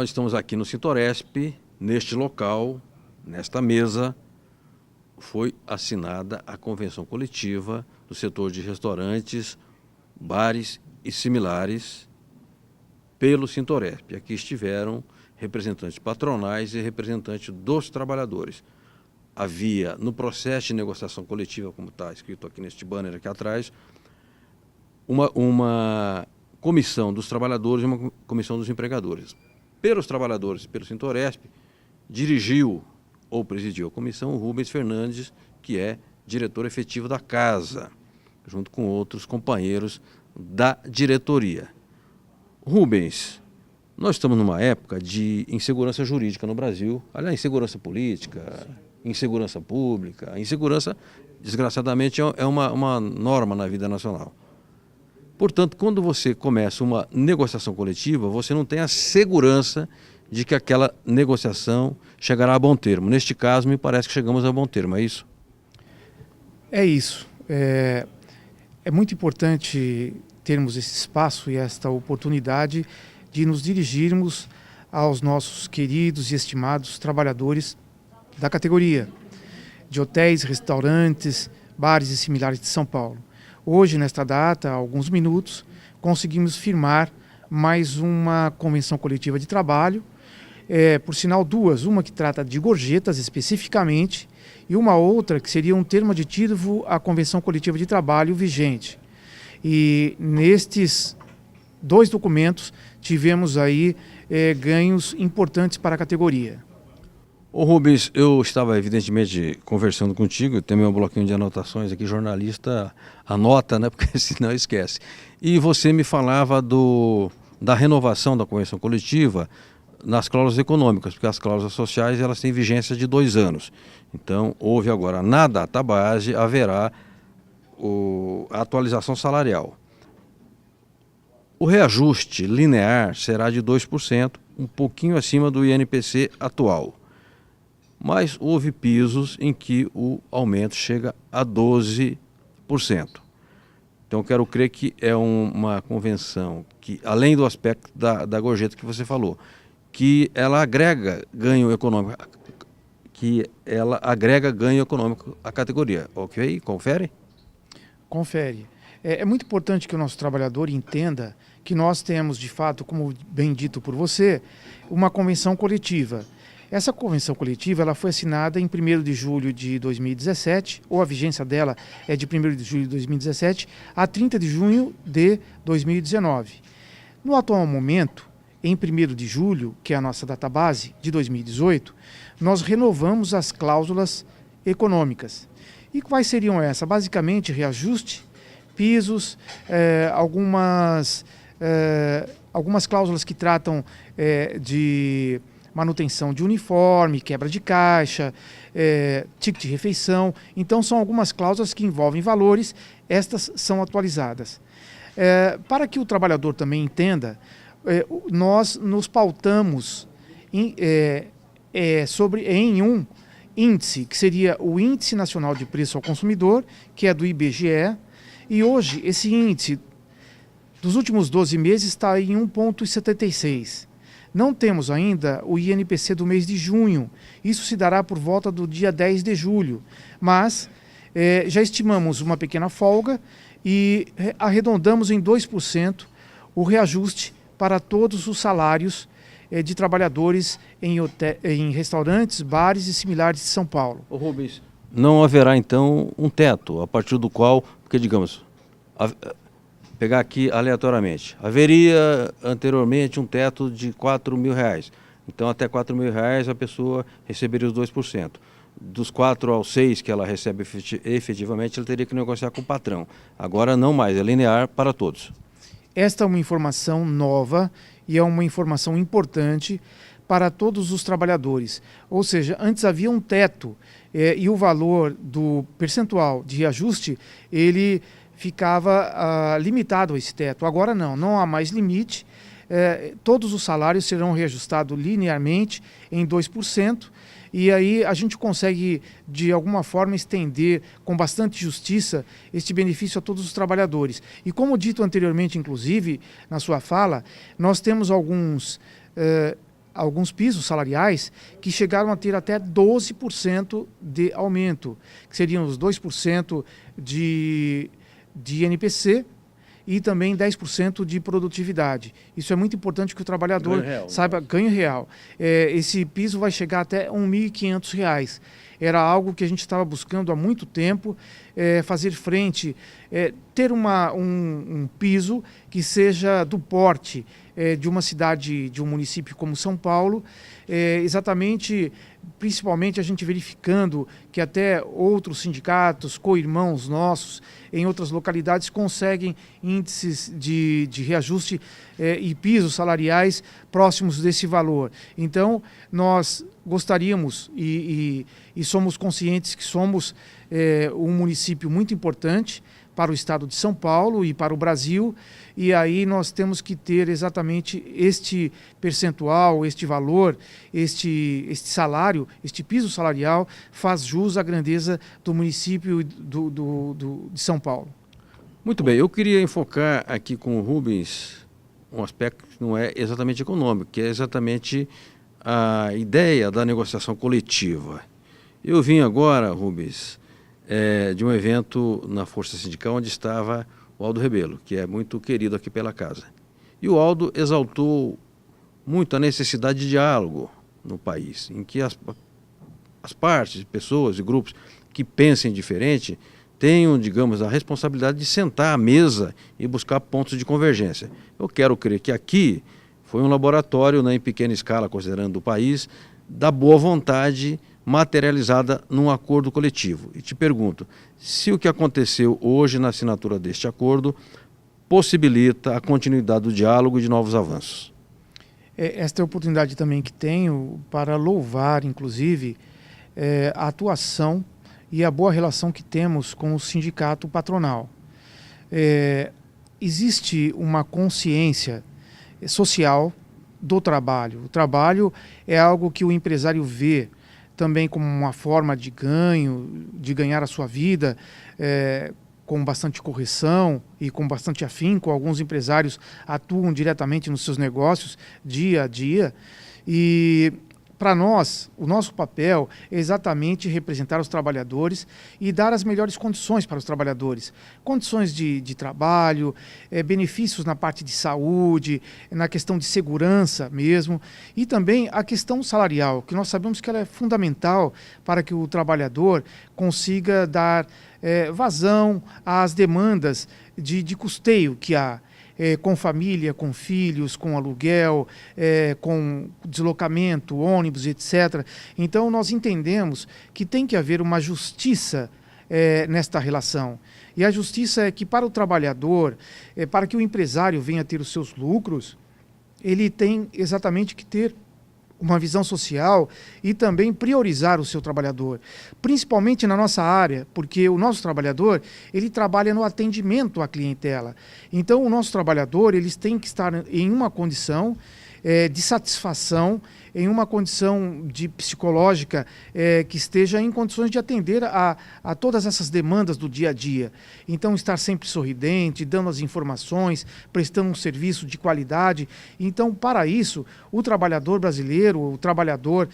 Nós estamos aqui no Sintoresp, neste local, nesta mesa, foi assinada a convenção coletiva do setor de restaurantes, bares e similares pelo Sintoresp. Aqui estiveram representantes patronais e representantes dos trabalhadores. Havia, no processo de negociação coletiva, como está escrito aqui neste banner aqui atrás, uma comissão dos trabalhadores e uma comissão dos empregadores. Pelos trabalhadores e pelo Sintoresp, dirigiu ou presidiu a comissão o Rubens Fernandes, que é diretor efetivo da casa, junto com outros companheiros da diretoria. Rubens, nós estamos numa época de insegurança jurídica no Brasil, aliás, insegurança política, insegurança pública. A insegurança, desgraçadamente, é uma norma na vida nacional. Portanto, quando você começa uma negociação coletiva, você não tem a segurança de que aquela negociação chegará a bom termo. Neste caso, me parece que chegamos a bom termo, é isso? É isso. É muito importante termos esse espaço e esta oportunidade de nos dirigirmos aos nossos queridos e estimados trabalhadores da categoria de hotéis, restaurantes, bares e similares de São Paulo. Hoje, nesta data, há alguns minutos, conseguimos firmar mais uma convenção coletiva de trabalho, por sinal duas, uma que trata de gorjetas especificamente e uma outra que seria um termo aditivo à convenção coletiva de trabalho vigente. E nestes dois documentos tivemos aí ganhos importantes para a categoria. Ô Rubens, eu estava evidentemente conversando contigo, eu tenho meu bloquinho de anotações aqui, jornalista anota, né, porque senão esquece. E você me falava da renovação da convenção coletiva nas cláusulas econômicas, porque as cláusulas sociais elas têm vigência de 2 anos. Então, houve agora, na data base, haverá a atualização salarial. O reajuste linear será de 2%, um pouquinho acima do INPC atual. Mas houve pisos em que o aumento chega a 12%. Então, quero crer que é uma convenção que, além do aspecto da gorjeta que você falou, que ela agrega ganho econômico, à categoria. Ok? Confere? Confere. É muito importante que o nosso trabalhador entenda que nós temos, de fato, como bem dito por você, uma convenção coletiva. Essa convenção coletiva ela foi assinada em 1º de julho de 2017, ou a vigência dela é de 1º de julho de 2017 a 30 de junho de 2019. No atual momento, em 1º de julho, que é a nossa database de 2018, nós renovamos as cláusulas econômicas. E quais seriam essas? Basicamente, reajuste, pisos, algumas cláusulas que tratam de manutenção de uniforme, quebra de caixa, ticket de refeição. Então, são algumas cláusulas que envolvem valores, estas são atualizadas. Para que o trabalhador também entenda, nós nos pautamos em um índice, que seria o Índice Nacional de Preço ao Consumidor, que é do IBGE, e hoje esse índice dos últimos 12 meses está em 1,76. Não temos ainda o INPC do mês de junho, isso se dará por volta do dia 10 de julho, mas já estimamos uma pequena folga e arredondamos em 2% o reajuste para todos os salários de trabalhadores em restaurantes, bares e similares de São Paulo. Ô Rubens, não haverá então um teto a partir do qual, porque digamos, pegar aqui aleatoriamente, haveria anteriormente um teto de R$4.000, então até R$4.000 a pessoa receberia os 2%. Dos 4 aos 6 que ela recebe efetivamente, ela teria que negociar com o patrão. Agora não mais, é linear para todos. Esta é uma informação nova e é uma informação importante para todos os trabalhadores. Ou seja, antes havia um teto e o valor do percentual de reajuste, ele ficava limitado a esse teto. Agora não há mais limite, todos os salários serão reajustados linearmente em 2%, e aí a gente consegue, de alguma forma, estender com bastante justiça este benefício a todos os trabalhadores. E como dito anteriormente, inclusive, na sua fala, nós temos alguns alguns pisos salariais que chegaram a ter até 12% de aumento, que seriam os 2% de INPC e também 10% de produtividade. Isso é muito importante que o trabalhador saiba, ganho real. Esse piso vai chegar até R$ 1.500. Era algo que a gente estava buscando há muito tempo, fazer frente, ter um piso que seja do porte de uma cidade, de um município como São Paulo, principalmente a gente verificando que até outros sindicatos, co-irmãos nossos, em outras localidades, conseguem índices de reajuste e pisos salariais próximos desse valor. Então, nós gostaríamos e somos conscientes que somos um município muito importante para o estado de São Paulo e para o Brasil, e aí nós temos que ter exatamente este percentual, este valor, este salário, este piso salarial faz jus à grandeza do município de São Paulo. Muito bem, eu queria enfocar aqui com o Rubens um aspecto que não é exatamente econômico, que é exatamente a ideia da negociação coletiva. Eu vim agora, Rubens, de um evento na Força Sindical onde estava o Aldo Rebelo, que é muito querido aqui pela casa. E o Aldo exaltou muito a necessidade de diálogo no país, em que as partes, pessoas e grupos que pensem diferente tenham, digamos, a responsabilidade de sentar à mesa e buscar pontos de convergência. Eu quero crer que aqui foi um laboratório, né, em pequena escala, considerando o país, da boa vontade materializada num acordo coletivo. E te pergunto, se o que aconteceu hoje na assinatura deste acordo possibilita a continuidade do diálogo e de novos avanços. Esta é a oportunidade também que tenho para louvar, inclusive, a atuação e a boa relação que temos com o sindicato patronal. Existe uma consciência social do trabalho. O trabalho é algo que o empresário vê também como uma forma de ganhar a sua vida, com bastante correção e com bastante afinco. Alguns empresários atuam diretamente nos seus negócios dia a dia. E para nós, o nosso papel é exatamente representar os trabalhadores e dar as melhores condições para os trabalhadores. Condições de trabalho, benefícios na parte de saúde, na questão de segurança mesmo, e também a questão salarial, que nós sabemos que ela é fundamental para que o trabalhador consiga dar vazão às demandas de custeio que há. Com família, com filhos, com aluguel, com deslocamento, ônibus, etc. Então, nós entendemos que tem que haver uma justiça nesta relação. E a justiça é que para o trabalhador, para que o empresário venha ter os seus lucros, ele tem exatamente que ter uma visão social e também priorizar o seu trabalhador, principalmente na nossa área, porque o nosso trabalhador, ele trabalha no atendimento à clientela. Então, o nosso trabalhador, eles têm que estar em uma condição de satisfação, em uma condição psicológica que esteja em condições de atender a todas essas demandas do dia a dia. Então, estar sempre sorridente, dando as informações, prestando um serviço de qualidade. Então, para isso, o trabalhador brasileiro, o trabalhador,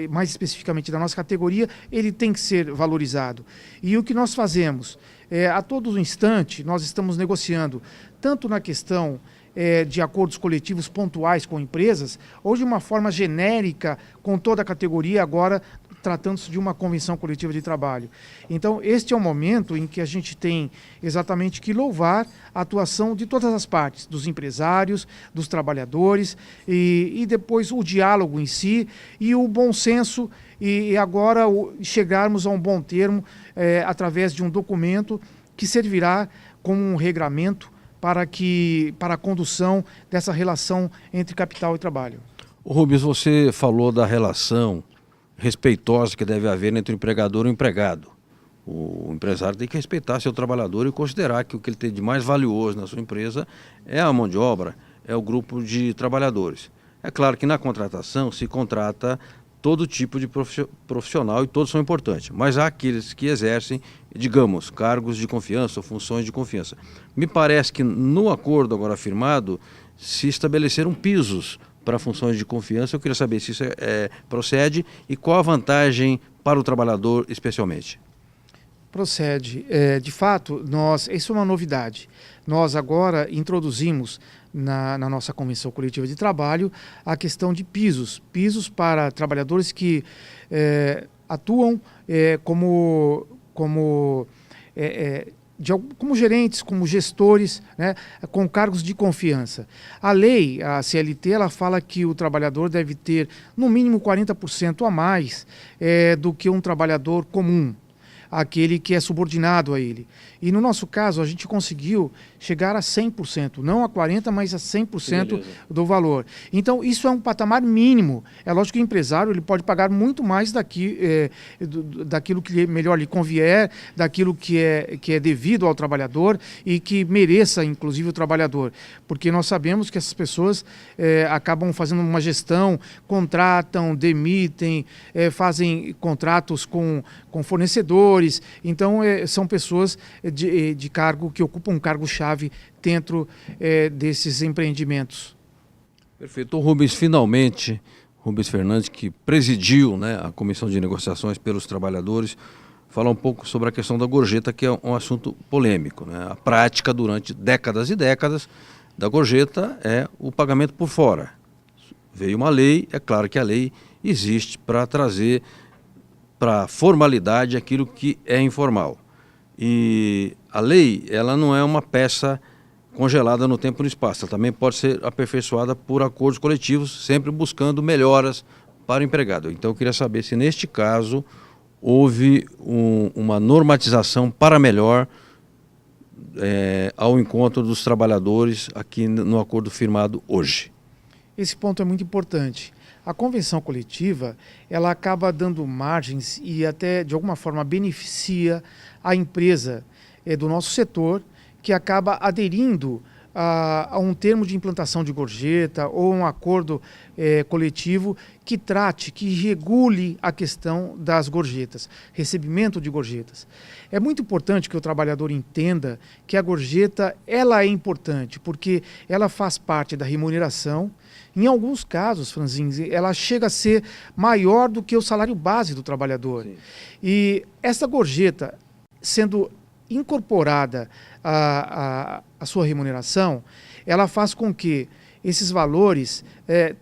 mais especificamente da nossa categoria, ele tem que ser valorizado. E o que nós fazemos? A todo instante, nós estamos negociando, tanto na questão de acordos coletivos pontuais com empresas, ou de uma forma genérica com toda a categoria, agora tratando-se de uma convenção coletiva de trabalho. Então, este é o momento em que a gente tem exatamente que louvar a atuação de todas as partes, dos empresários, dos trabalhadores, e depois o diálogo em si, e o bom senso, e agora chegarmos a um bom termo através de um documento que servirá como um regramento para a condução dessa relação entre capital e trabalho. Rubens, você falou da relação respeitosa que deve haver entre o empregador e o empregado. O empresário tem que respeitar seu trabalhador e considerar que o que ele tem de mais valioso na sua empresa é a mão de obra, é o grupo de trabalhadores. É claro que na contratação se contrata todo tipo de profissional e todos são importantes, mas há aqueles que exercem, digamos, cargos de confiança ou funções de confiança. Me parece que no acordo agora firmado se estabeleceram pisos para funções de confiança. Eu queria saber se isso procede e qual a vantagem para o trabalhador especialmente. Procede. De fato, isso é uma novidade. Nós agora introduzimos na nossa convenção coletiva de trabalho a questão de pisos para trabalhadores que atuam como gerentes, como gestores, né, com cargos de confiança. A lei, a CLT, ela fala que o trabalhador deve ter no mínimo 40% a mais do que um trabalhador comum, aquele que é subordinado a ele. E no nosso caso, a gente conseguiu chegar a 100%, não a 40%, mas a 100% do valor. Então, isso é um patamar mínimo. É lógico que o empresário ele pode pagar muito mais daquilo que melhor lhe convier, daquilo que é devido ao trabalhador e que mereça, inclusive, o trabalhador. Porque nós sabemos que essas pessoas acabam fazendo uma gestão, contratam, demitem, fazem contratos com fornecedores. Então, são pessoas de cargo que ocupam um cargo-chave dentro desses empreendimentos. Perfeito. O Rubens Fernandes, que presidiu, né, a Comissão de Negociações pelos Trabalhadores, falar um pouco sobre a questão da gorjeta, que é um assunto polêmico, né? A prática durante décadas e décadas da gorjeta é o pagamento por fora. Veio uma lei, é claro que a lei existe para trazer para a formalidade aquilo que é informal. E a lei, ela não é uma peça congelada no tempo e no espaço, ela também pode ser aperfeiçoada por acordos coletivos, sempre buscando melhoras para o empregado. Então eu queria saber se neste caso houve uma normatização para melhor ao encontro dos trabalhadores aqui no acordo firmado hoje. Esse ponto é muito importante. A convenção coletiva, ela acaba dando margens e até, de alguma forma, beneficia a empresa do nosso setor, que acaba aderindo a um termo de implantação de gorjeta ou um acordo coletivo que trate, que regule a questão das gorjetas, recebimento de gorjetas. É muito importante que o trabalhador entenda que a gorjeta ela é importante, porque ela faz parte da remuneração. Em alguns casos, Franzins, ela chega a ser maior do que o salário base do trabalhador. Sim. E essa gorjeta, sendo incorporada à sua remuneração, ela faz com que esses valores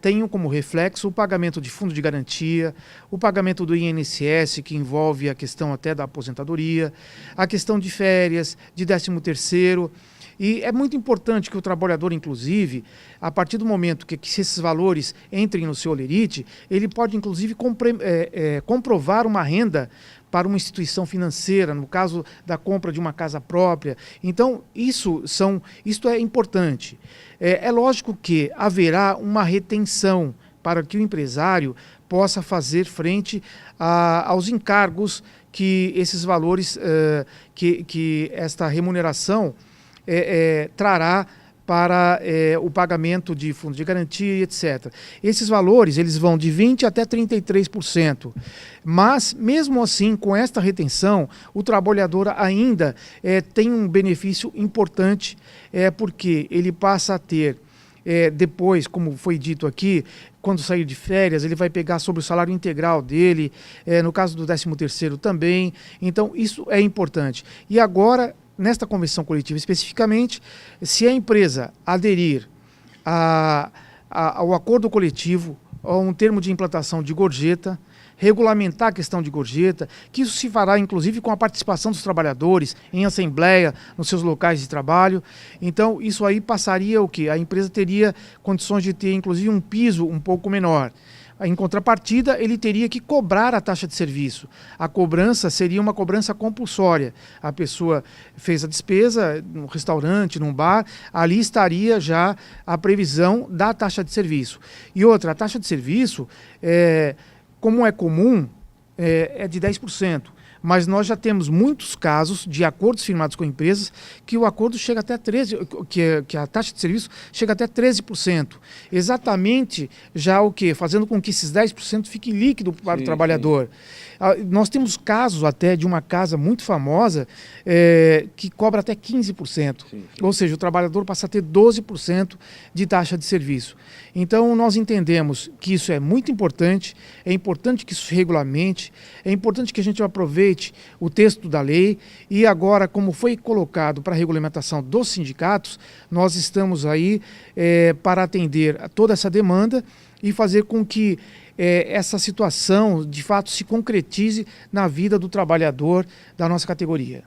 tenham como reflexo o pagamento de fundo de garantia, o pagamento do INSS, que envolve a questão até da aposentadoria, a questão de férias, de 13º. E é muito importante que o trabalhador, inclusive, a partir do momento que esses valores entrem no seu holerite, ele pode, inclusive, comprovar uma renda para uma instituição financeira, no caso da compra de uma casa própria. Então, isto é importante. É lógico que haverá uma retenção para que o empresário possa fazer frente aos encargos que esses valores, que esta remuneração trará para o pagamento de fundo de garantia, etc. Esses valores eles vão de 20% até 33%. Mas, mesmo assim, com esta retenção, o trabalhador ainda tem um benefício importante, porque ele passa a ter, depois, como foi dito aqui, quando sair de férias, ele vai pegar sobre o salário integral dele, no caso do 13º também. Então, isso é importante. E agora, nesta convenção coletiva especificamente, se a empresa aderir ao acordo coletivo, a um termo de implantação de gorjeta, regulamentar a questão de gorjeta, que isso se fará inclusive com a participação dos trabalhadores em assembleia, nos seus locais de trabalho. Então isso aí passaria o quê? A empresa teria condições de ter inclusive um piso um pouco menor. Em contrapartida, ele teria que cobrar a taxa de serviço. A cobrança seria uma cobrança compulsória. A pessoa fez a despesa num restaurante, num bar, ali estaria já a previsão da taxa de serviço. E outra, a taxa de serviço, como é comum, é de 10%. mas nós já temos muitos casos de acordos firmados com empresas que o acordo chega até 13%, que a taxa de serviço chega até 13%. Exatamente já o quê? Fazendo com que esses 10% fique líquido para o trabalhador. Nós temos casos até de uma casa muito famosa que cobra até 15%. Ou seja, o trabalhador passa a ter 12% de taxa de serviço. Então, nós entendemos que isso é muito importante, é importante que isso se regulamente, é importante que a gente aproveite o texto da lei e agora, como foi colocado para a regulamentação dos sindicatos, nós estamos aí para atender a toda essa demanda e fazer com que essa situação, de fato, se concretize na vida do trabalhador da nossa categoria.